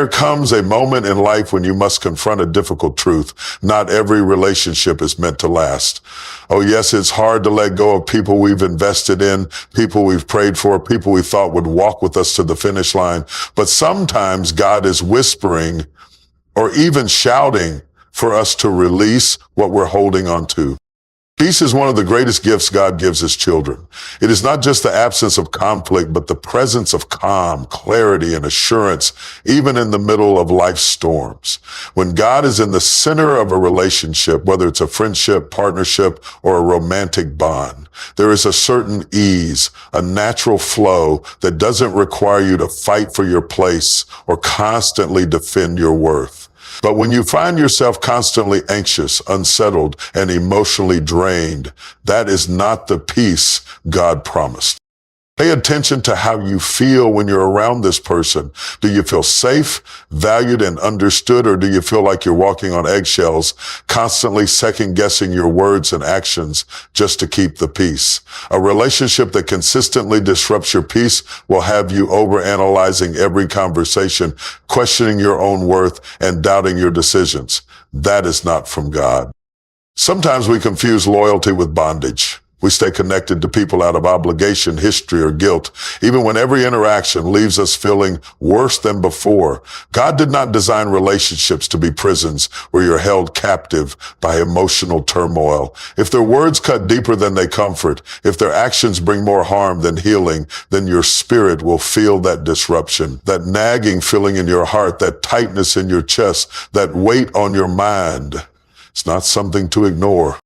There comes a moment in life when you must confront a difficult truth. Not every relationship is meant to last. Oh yes, it's hard to let go of people we've invested in, people we've prayed for, people we thought would walk with us to the finish line. But sometimes God is whispering or even shouting for us to release what we're holding on to. Peace is one of the greatest gifts God gives his children. It is not just the absence of conflict, but the presence of calm, clarity, and assurance, even in the middle of life's storms. When God is in the center of a relationship, whether it's a friendship, partnership, or a romantic bond, there is a certain ease, a natural flow that doesn't require you to fight for your place or constantly defend your worth. But when you find yourself constantly anxious, unsettled, and emotionally drained, that is not the peace God promised. Pay attention to how you feel when you're around this person. Do you feel safe, valued, and understood, or do you feel like you're walking on eggshells, constantly second-guessing your words and actions just to keep the peace? A relationship that consistently disrupts your peace will have you overanalyzing every conversation, questioning your own worth, and doubting your decisions. That is not from God. Sometimes we confuse loyalty with bondage. We stay connected to people out of obligation, history, or guilt, even when every interaction leaves us feeling worse than before. God did not design relationships to be prisons where you're held captive by emotional turmoil. If their words cut deeper than they comfort, if their actions bring more harm than healing, then your spirit will feel that disruption, that nagging feeling in your heart, that tightness in your chest, that weight on your mind. It's not something to ignore.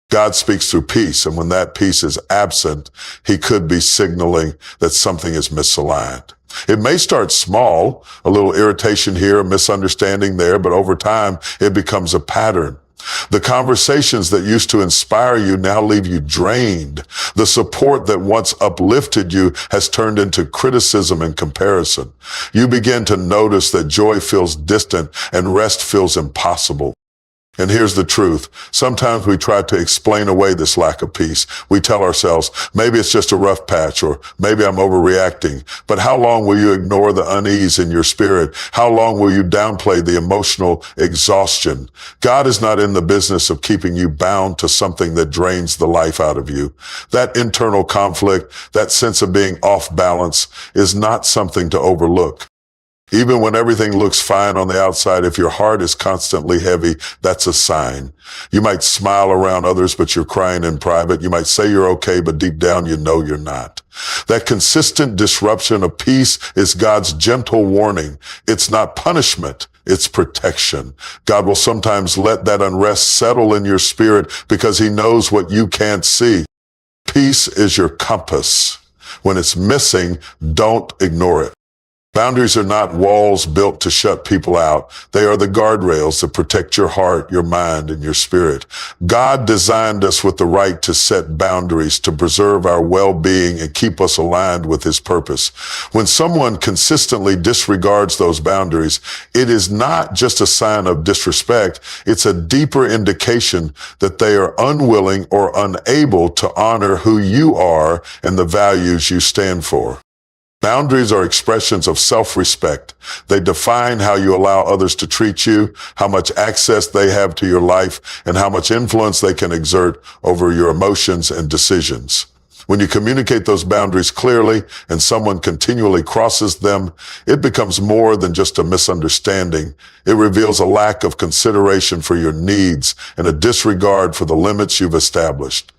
God speaks through peace, and when that peace is absent, he could be signaling that something is misaligned. It may start small, a little irritation here, a misunderstanding there, but over time, it becomes a pattern. The conversations that used to inspire you now leave you drained. The support that once uplifted you has turned into criticism and comparison. You begin to notice that joy feels distant and rest feels impossible. And here's the truth. Sometimes we try to explain away this lack of peace. We tell ourselves, maybe it's just a rough patch, or maybe I'm overreacting. But how long will you ignore the unease in your spirit? How long will you downplay the emotional exhaustion? God is not in the business of keeping you bound to something that drains the life out of you. That internal conflict, that sense of being off balance, is not something to overlook. Even when everything looks fine on the outside, if your heart is constantly heavy, that's a sign. You might smile around others, but you're crying in private. You might say you're okay, but deep down you know you're not. That consistent disruption of peace is God's gentle warning. It's not punishment. It's protection. God will sometimes let that unrest settle in your spirit because he knows what you can't see. Peace is your compass. When it's missing, don't ignore it. Boundaries are not walls built to shut people out. They are the guardrails that protect your heart, your mind, and your spirit. God designed us with the right to set boundaries, to preserve our well-being and keep us aligned with his purpose. When someone consistently disregards those boundaries, it is not just a sign of disrespect. It's a deeper indication that they are unwilling or unable to honor who you are and the values you stand for. Boundaries are expressions of self-respect. They define how you allow others to treat you, how much access they have to your life, and how much influence they can exert over your emotions and decisions. When you communicate those boundaries clearly and someone continually crosses them, it becomes more than just a misunderstanding. It reveals a lack of consideration for your needs and a disregard for the limits you've established.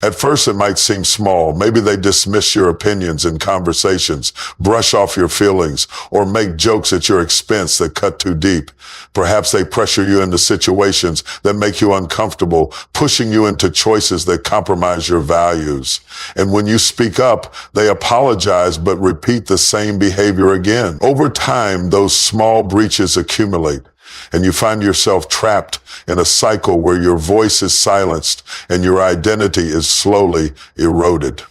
At first, it might seem small. Maybe they dismiss your opinions in conversations, brush off your feelings, or make jokes at your expense that cut too deep. Perhaps they pressure you into situations that make you uncomfortable, pushing you into choices that compromise your values. And when you speak up, they apologize but repeat the same behavior again. Over time, those small breaches accumulate, and you find yourself trapped in a cycle where your voice is silenced and your identity is slowly eroded.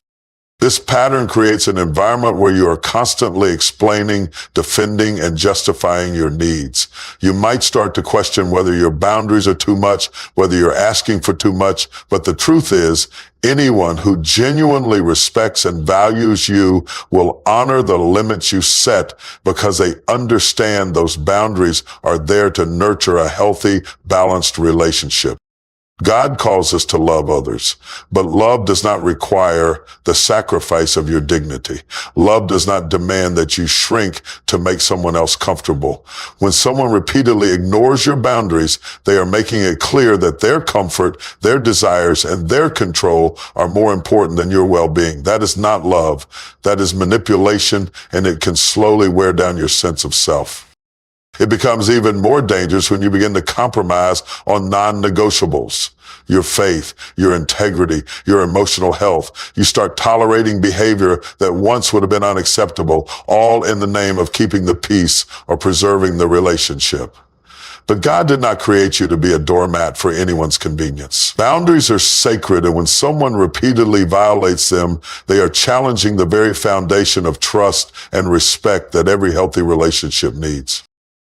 This pattern creates an environment where you are constantly explaining, defending, and justifying your needs. You might start to question whether your boundaries are too much, whether you're asking for too much, but the truth is, anyone who genuinely respects and values you will honor the limits you set because they understand those boundaries are there to nurture a healthy, balanced relationship. God calls us to love others, but love does not require the sacrifice of your dignity. Love does not demand that you shrink to make someone else comfortable. When someone repeatedly ignores your boundaries, they are making it clear that their comfort, their desires, and their control are more important than your well-being. That is not love. That is manipulation, and it can slowly wear down your sense of self. It becomes even more dangerous when you begin to compromise on non-negotiables. Your faith, your integrity, your emotional health. You start tolerating behavior that once would have been unacceptable, all in the name of keeping the peace or preserving the relationship. But God did not create you to be a doormat for anyone's convenience. Boundaries are sacred, and when someone repeatedly violates them, they are challenging the very foundation of trust and respect that every healthy relationship needs.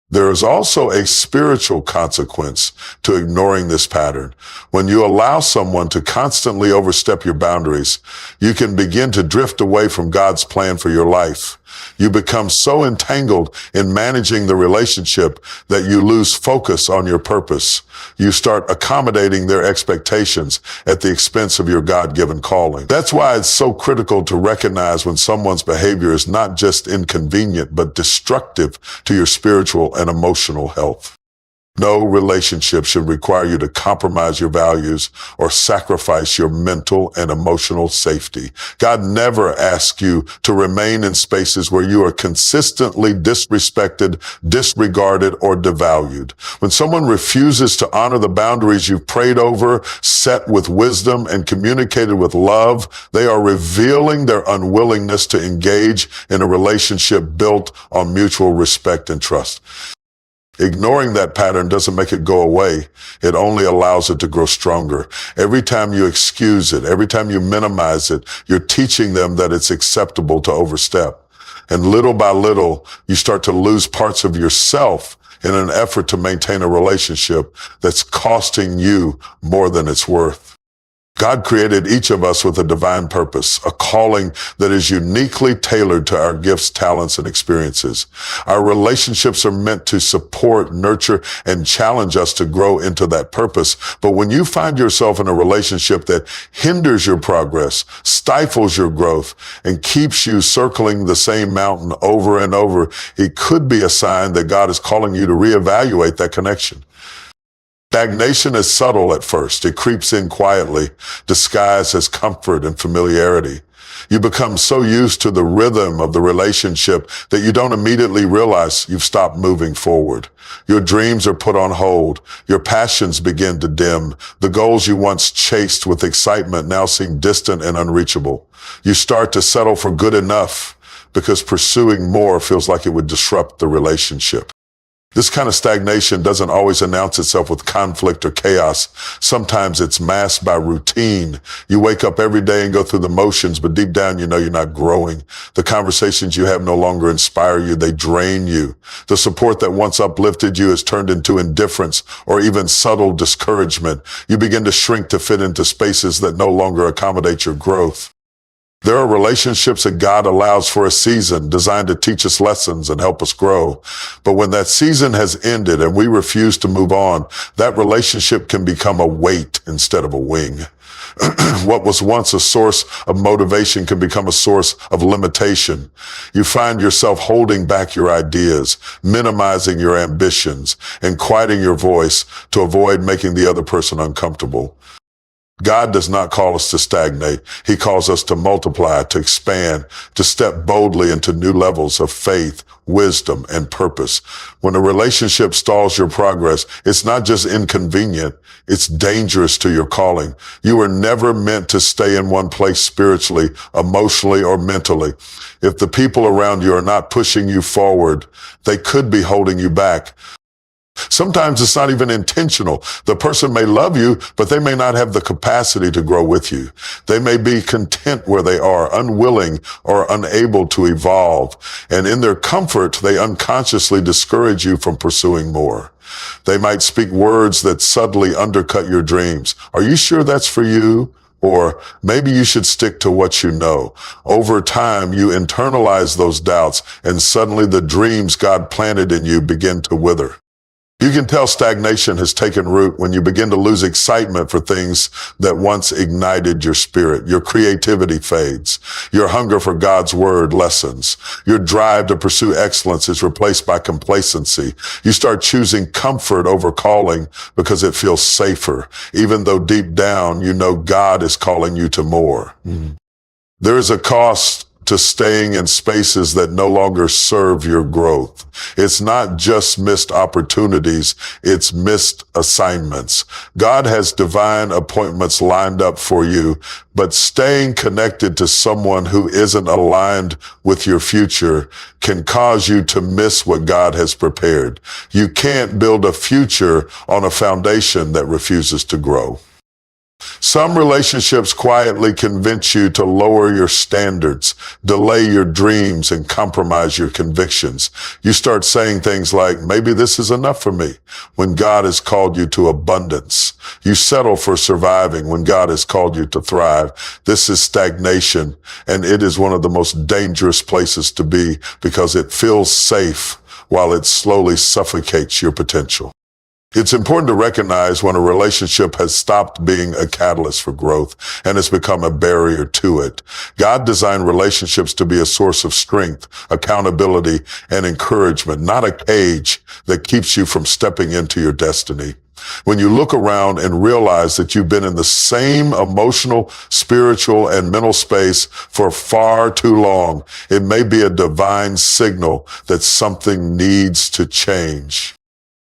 There is also a spiritual consequence to ignoring this pattern. When you allow someone to constantly overstep your boundaries, you can begin to drift away from God's plan for your life. You become so entangled in managing the relationship that you lose focus on your purpose. You start accommodating their expectations at the expense of your God-given calling. That's why it's so critical to recognize when someone's behavior is not just inconvenient, but destructive to your spiritual and emotional health. No relationship should require you to compromise your values or sacrifice your mental and emotional safety. God never asks you to remain in spaces where you are consistently disrespected, disregarded, or devalued. When someone refuses to honor the boundaries you've prayed over, set with wisdom, and communicated with love, they are revealing their unwillingness to engage in a relationship built on mutual respect and trust. Ignoring that pattern doesn't make it go away. It only allows it to grow stronger. Every time you excuse it, every time you minimize it, you're teaching them that it's acceptable to overstep. And little by little, you start to lose parts of yourself in an effort to maintain a relationship that's costing you more than it's worth. God created each of us with a divine purpose, a calling that is uniquely tailored to our gifts, talents, and experiences. Our relationships are meant to support, nurture, and challenge us to grow into that purpose. But when you find yourself in a relationship that hinders your progress, stifles your growth, and keeps you circling the same mountain over and over, it could be a sign that God is calling you to reevaluate that connection. Stagnation is subtle at first. It creeps in quietly, disguised as comfort and familiarity. You become so used to the rhythm of the relationship that you don't immediately realize you've stopped moving forward. Your dreams are put on hold. Your passions begin to dim. The goals you once chased with excitement now seem distant and unreachable. You start to settle for good enough because pursuing more feels like it would disrupt the relationship. This kind of stagnation doesn't always announce itself with conflict or chaos. Sometimes it's masked by routine. You wake up every day and go through the motions, but deep down you know you're not growing. The conversations you have no longer inspire you, they drain you. The support that once uplifted you is turned into indifference or even subtle discouragement. You begin to shrink to fit into spaces that no longer accommodate your growth. There are relationships that God allows for a season designed to teach us lessons and help us grow. But when that season has ended and we refuse to move on, that relationship can become a weight instead of a wing. What was once a source of motivation can become a source of limitation. You find yourself holding back your ideas, minimizing your ambitions, and quieting your voice to avoid making the other person uncomfortable. God does not call us to stagnate. He calls us to multiply, to expand, to step boldly into new levels of faith, wisdom, and purpose. When a relationship stalls your progress, it's not just inconvenient, it's dangerous to your calling. You were never meant to stay in one place spiritually, emotionally, or mentally. If the people around you are not pushing you forward, they could be holding you back. Sometimes it's not even intentional. The person may love you, but they may not have the capacity to grow with you. They may be content where they are, unwilling or unable to evolve. And in their comfort, they unconsciously discourage you from pursuing more. They might speak words that subtly undercut your dreams. Are you sure that's for you? Or maybe you should stick to what you know. Over time, you internalize those doubts, and suddenly the dreams God planted in you begin to wither. You can tell stagnation has taken root when you begin to lose excitement for things that once ignited your spirit. Your creativity fades. Your hunger for God's word lessens. Your drive to pursue excellence is replaced by complacency. You start choosing comfort over calling because it feels safer, even though deep down you know God is calling you to more. There is a cost to staying in spaces that no longer serve your growth. It's not just missed opportunities, it's missed assignments. God has divine appointments lined up for you, but staying connected to someone who isn't aligned with your future can cause you to miss what God has prepared. You can't build a future on a foundation that refuses to grow. Some relationships quietly convince you to lower your standards, delay your dreams, and compromise your convictions. You start saying things like, maybe this is enough for me, when God has called you to abundance. You settle for surviving when God has called you to thrive. This is stagnation, and it is one of the most dangerous places to be because it feels safe while it slowly suffocates your potential. It's important to recognize when a relationship has stopped being a catalyst for growth and has become a barrier to it. God designed relationships to be a source of strength, accountability, and encouragement, not a cage that keeps you from stepping into your destiny. When you look around and realize that you've been in the same emotional, spiritual, and mental space for far too long, it may be a divine signal that something needs to change.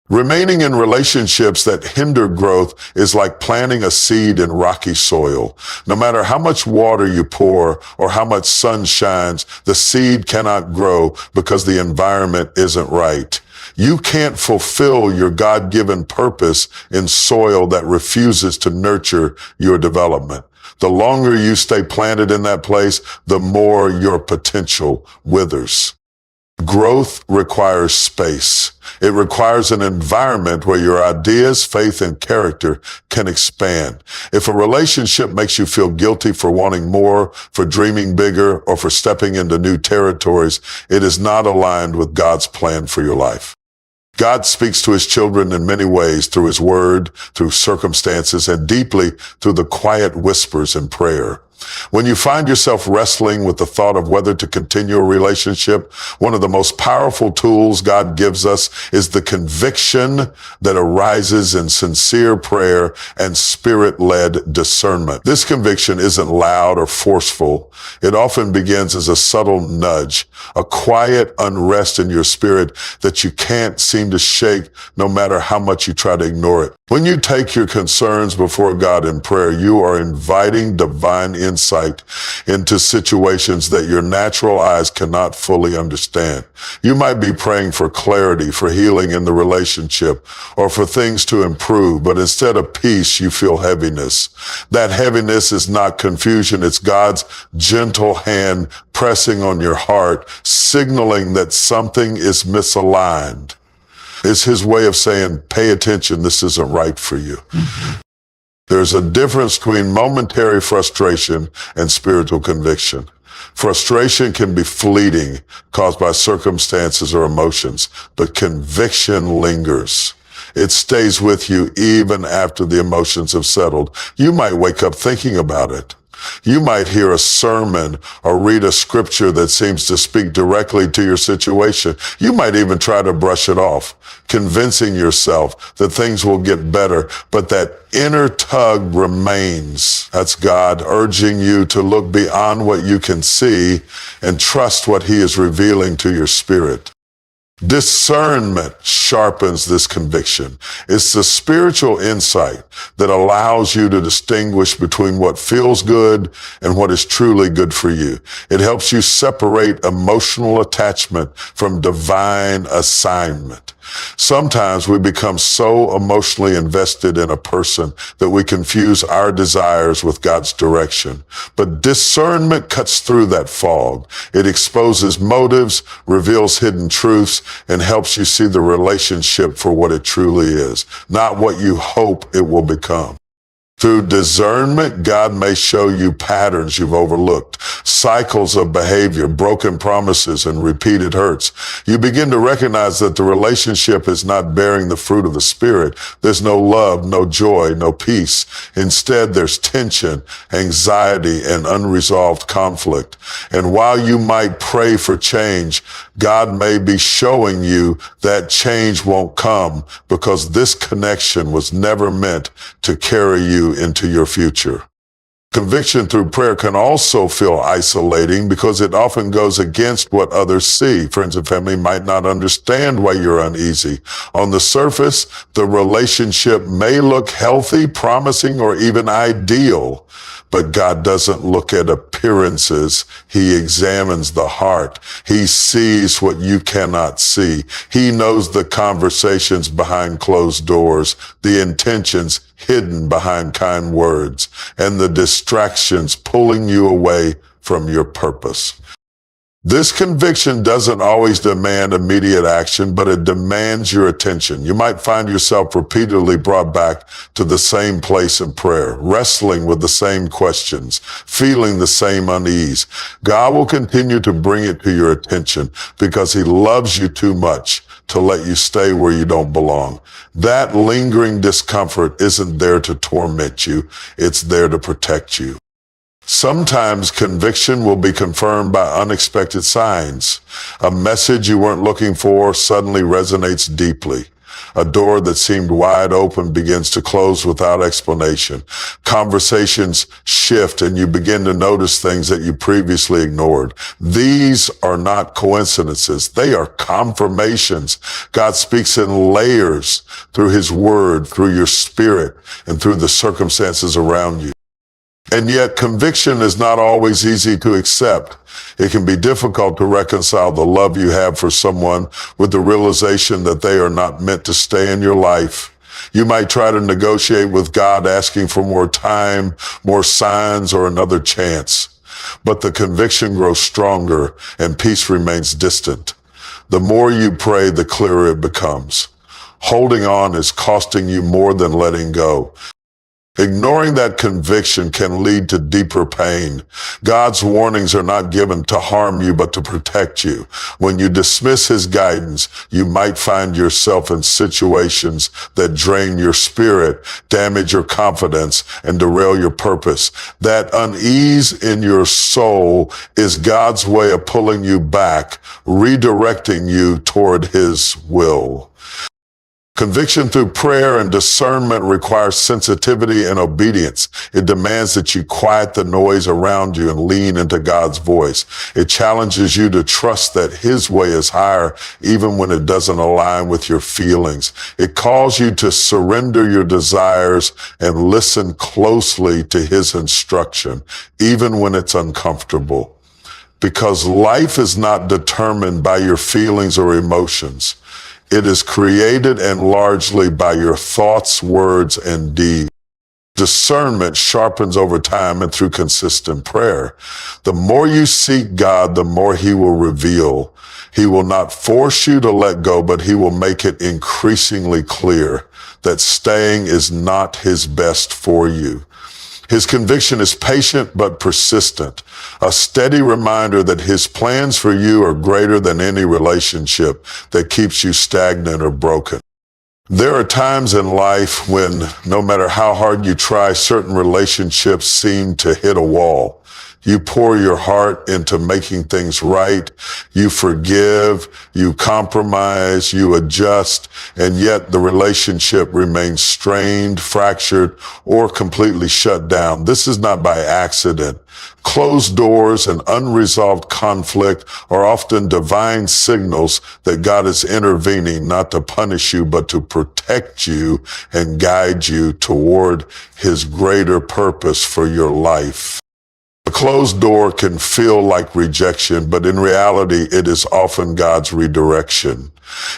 Remaining in relationships that hinder growth is like planting a seed in rocky soil. No matter how much water you pour or how much sun shines, the seed cannot grow because the environment isn't right. You can't fulfill your God-given purpose in soil that refuses to nurture your development. The longer you stay planted in that place, the more your potential withers. Growth requires space. It requires an environment where your ideas, faith, and character can expand. If a relationship makes you feel guilty for wanting more, for dreaming bigger, or for stepping into new territories, it is not aligned with God's plan for your life. God speaks to his children in many ways, through his word, through circumstances, and deeply through the quiet whispers in prayer. When you find yourself wrestling with the thought of whether to continue a relationship, one of the most powerful tools God gives us is the conviction that arises in sincere prayer and spirit-led discernment. This conviction isn't loud or forceful. It often begins as a subtle nudge, a quiet unrest in your spirit that you can't seem to shake no matter how much you try to ignore it. When you take your concerns before God in prayer, you are inviting divine insight into situations that your natural eyes cannot fully understand. You might be praying for clarity, for healing in the relationship, or for things to improve, but instead of peace, you feel heaviness. That heaviness is not confusion. It's God's gentle hand pressing on your heart, signaling that something is misaligned. It's his way of saying, pay attention, this isn't right for you. There's a difference between momentary frustration and spiritual conviction. Frustration can be fleeting, caused by circumstances or emotions, but conviction lingers. It stays with you even after the emotions have settled. You might wake up thinking about it. You might hear a sermon or read a scripture that seems to speak directly to your situation. You might even try to brush it off, convincing yourself that things will get better, but that inner tug remains. That's God urging you to look beyond what you can see and trust what he is revealing to your spirit. Discernment sharpens this conviction. It's the spiritual insight that allows you to distinguish between what feels good and what is truly good for you. It helps you separate emotional attachment from divine assignment. Sometimes we become so emotionally invested in a person that we confuse our desires with God's direction. But discernment cuts through that fog. It exposes motives, reveals hidden truths, and helps you see the relationship for what it truly is, not what you hope it will become. Through discernment, God may show you patterns you've overlooked, cycles of behavior, broken promises, and repeated hurts. You begin to recognize that the relationship is not bearing the fruit of the Spirit. There's no love, no joy, no peace. Instead, there's tension, anxiety, and unresolved conflict. And while you might pray for change, God may be showing you that change won't come because this connection was never meant to carry you into your future. Conviction through prayer can also feel isolating because it often goes against what others see. Friends and family might not understand why you're uneasy. On the surface, the relationship may look healthy, promising, or even ideal. But God doesn't look at appearances. He examines the heart. He sees what you cannot see. He knows the conversations behind closed doors, the intentions hidden behind kind words, and the distractions pulling you away from your purpose. This conviction doesn't always demand immediate action, but it demands your attention. You might find yourself repeatedly brought back to the same place in prayer, wrestling with the same questions, feeling the same unease. God will continue to bring it to your attention because He loves you too much to let you stay where you don't belong. That lingering discomfort isn't there to torment you. It's there to protect you. Sometimes conviction will be confirmed by unexpected signs. A message you weren't looking for suddenly resonates deeply. A door that seemed wide open begins to close without explanation. Conversations shift and you begin to notice things that you previously ignored. These are not coincidences. They are confirmations. God speaks in layers through His word, through your spirit, and through the circumstances around you. And yet conviction is not always easy to accept. It can be difficult to reconcile the love you have for someone with the realization that they are not meant to stay in your life. You might try to negotiate with God, asking for more time, more signs, or another chance. But the conviction grows stronger and peace remains distant. The more you pray, the clearer it becomes. Holding on is costing you more than letting go. Ignoring that conviction can lead to deeper pain. God's warnings are not given to harm you, but to protect you. When you dismiss His guidance, you might find yourself in situations that drain your spirit, damage your confidence, and derail your purpose. That unease in your soul is God's way of pulling you back, redirecting you toward His will. Conviction through prayer and discernment requires sensitivity and obedience. It demands that you quiet the noise around you and lean into God's voice. It challenges you to trust that His way is higher, even when it doesn't align with your feelings. It calls you to surrender your desires and listen closely to His instruction, even when it's uncomfortable. Because life is not determined by your feelings or emotions. It is created and largely by your thoughts, words, and deeds. Discernment sharpens over time and through consistent prayer. The more you seek God, the more He will reveal. He will not force you to let go, but He will make it increasingly clear that staying is not His best for you. His conviction is patient but persistent, a steady reminder that His plans for you are greater than any relationship that keeps you stagnant or broken. There are times in life when, no matter how hard you try, certain relationships seem to hit a wall. You pour your heart into making things right. You forgive, you compromise, you adjust, and yet the relationship remains strained, fractured, or completely shut down. This is not by accident. Closed doors and unresolved conflict are often divine signals that God is intervening, not to punish you, but to protect you and guide you toward His greater purpose for your life. A closed door can feel like rejection, but in reality, it is often God's redirection.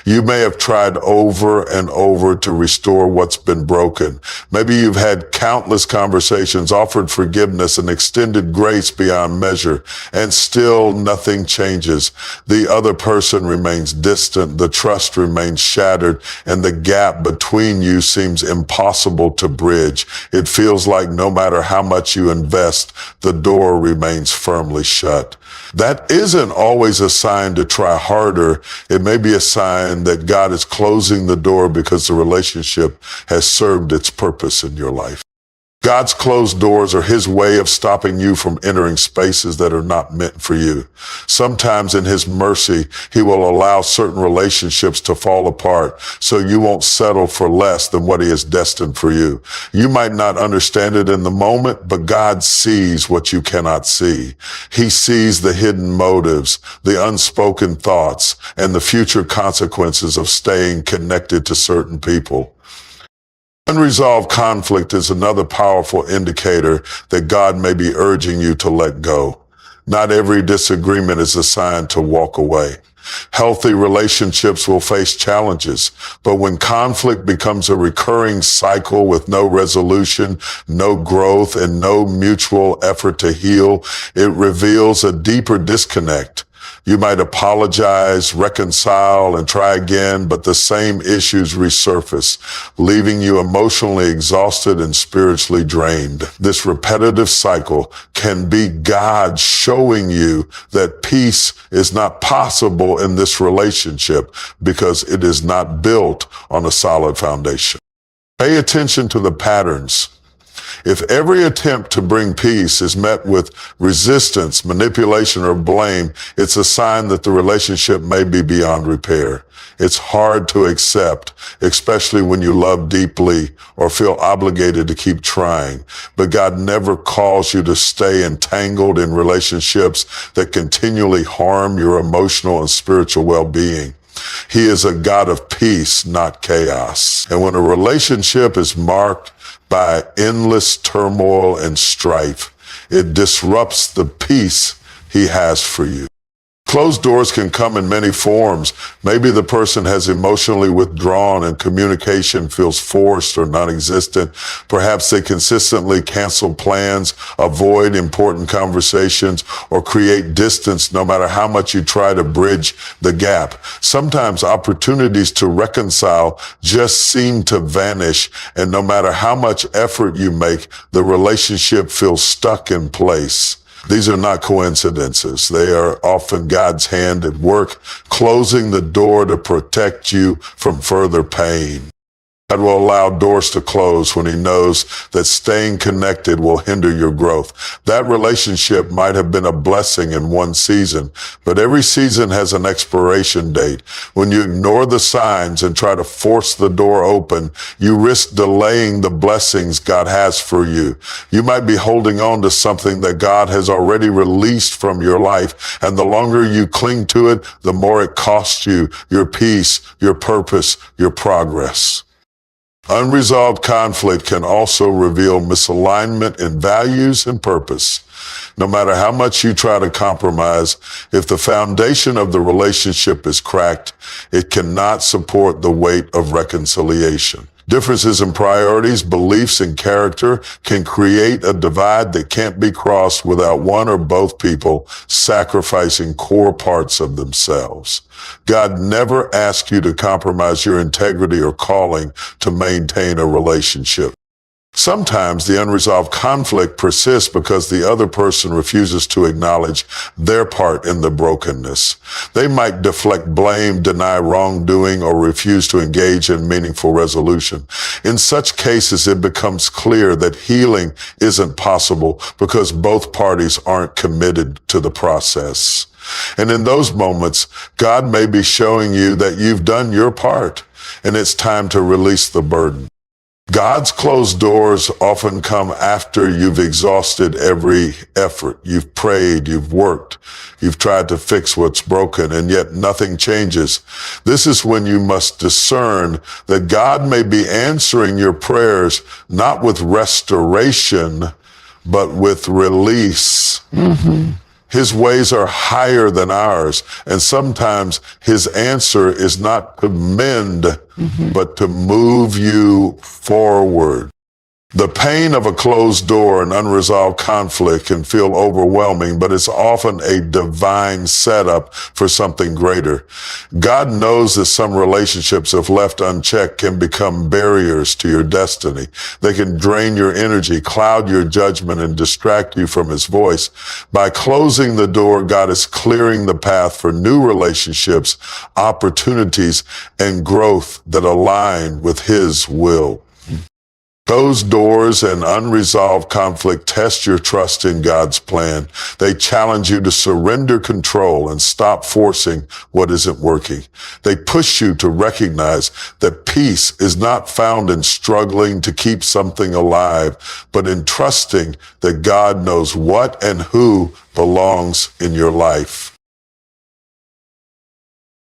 You may have tried over and over to restore what's been broken. Maybe you've had countless conversations, offered forgiveness and extended grace beyond measure, and still nothing changes. The other person remains distant, the trust remains shattered, and the gap between you seems impossible to bridge. It feels like no matter how much you invest, the door remains firmly shut. That isn't always a sign to try harder. It may be a sign that God is closing the door because the relationship has served its purpose in your life. God's closed doors are his way of stopping you from entering spaces that are not meant for you. Sometimes in his mercy, he will allow certain relationships to fall apart so you won't settle for less than what he has destined for you. You might not understand it in the moment, but God sees what you cannot see. He sees the hidden motives, the unspoken thoughts, and the future consequences of staying connected to certain people. Unresolved conflict is another powerful indicator that God may be urging you to let go. Not every disagreement is a sign to walk away. Healthy relationships will face challenges, but when conflict becomes a recurring cycle with no resolution, no growth, and no mutual effort to heal, it reveals a deeper disconnect. You might apologize, reconcile, and try again, but the same issues resurface, leaving you emotionally exhausted and spiritually drained. This repetitive cycle can be God showing you that peace is not possible in this relationship because it is not built on a solid foundation. Pay attention to the patterns. If every attempt to bring peace is met with resistance, manipulation, or blame, it's a sign that the relationship may be beyond repair. It's hard to accept, especially when you love deeply or feel obligated to keep trying. But God never calls you to stay entangled in relationships that continually harm your emotional and spiritual well-being. He is a God of peace, not chaos. And when a relationship is marked by endless turmoil and strife, it disrupts the peace he has for you. Closed doors can come in many forms. Maybe the person has emotionally withdrawn and communication feels forced or non-existent. Perhaps they consistently cancel plans, avoid important conversations, or create distance no matter how much you try to bridge the gap. Sometimes opportunities to reconcile just seem to vanish, and no matter how much effort you make, the relationship feels stuck in place. These are not coincidences. They are often God's hand at work, closing the door to protect you from further pain. God will allow doors to close when he knows that staying connected will hinder your growth. That relationship might have been a blessing in one season, but every season has an expiration date. When you ignore the signs and try to force the door open, you risk delaying the blessings God has for you. You might be holding on to something that God has already released from your life, and the longer you cling to it, the more it costs you your peace, your purpose, your progress. Unresolved conflict can also reveal misalignment in values and purpose. No matter how much you try to compromise, if the foundation of the relationship is cracked, it cannot support the weight of reconciliation. Differences in priorities, beliefs, and character can create a divide that can't be crossed without one or both people sacrificing core parts of themselves. God never asks you to compromise your integrity or calling to maintain a relationship. Sometimes the unresolved conflict persists because the other person refuses to acknowledge their part in the brokenness. They might deflect blame, deny wrongdoing, or refuse to engage in meaningful resolution. In such cases, it becomes clear that healing isn't possible because both parties aren't committed to the process. And in those moments, God may be showing you that you've done your part and it's time to release the burden. God's closed doors often come after you've exhausted every effort. You've prayed, you've worked, you've tried to fix what's broken, and yet nothing changes. This is when you must discern that God may be answering your prayers not with restoration, but with release. His ways are higher than ours. And sometimes his answer is not to mend, but to move you forward. The pain of a closed door and unresolved conflict can feel overwhelming, but it's often a divine setup for something greater. God knows that some relationships, if left unchecked, can become barriers to your destiny. They can drain your energy, cloud your judgment, and distract you from his voice. By closing the door, God is clearing the path for new relationships, opportunities, and growth that align with his will. Those doors and unresolved conflict test your trust in God's plan. They challenge you to surrender control and stop forcing what isn't working. They push you to recognize that peace is not found in struggling to keep something alive, but in trusting that God knows what and who belongs in your life.